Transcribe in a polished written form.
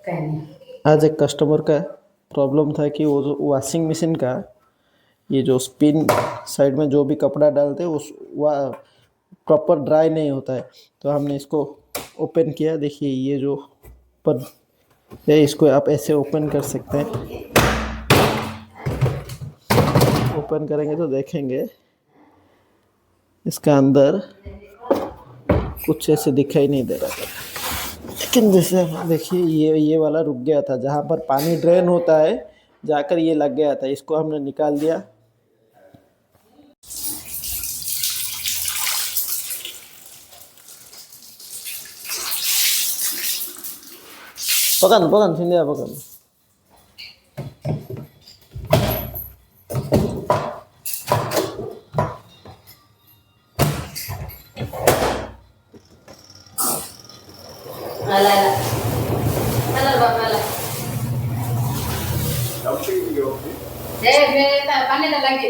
काही नाही. आज एक कस्टमर का प्रॉब्लम था कि वो जो वॉशिंग मशीन का ये जो स्पिन साइड में जो भी कपड़ा डालते हैं उस वह प्रॉपर ड्राई नहीं होता है। तो हमने इसको ओपन किया। देखिए ये जो पर है इसको आप ऐसे ओपन कर सकते हैं। ओपन करेंगे तो देखेंगे इसका अंदर कुछ ऐसे दिखाई नहीं दे रहा था, लेकिन जैसे देखिए ये वाला रुक गया था। जहाँ पर पानी ड्रेन होता है जाकर ये लग गया था। इसको हमने निकाल दिया। पकड़ पकड़ सिंधिया पकड़। Ala, ala bang ala. Langsung di oke. Panen lagi.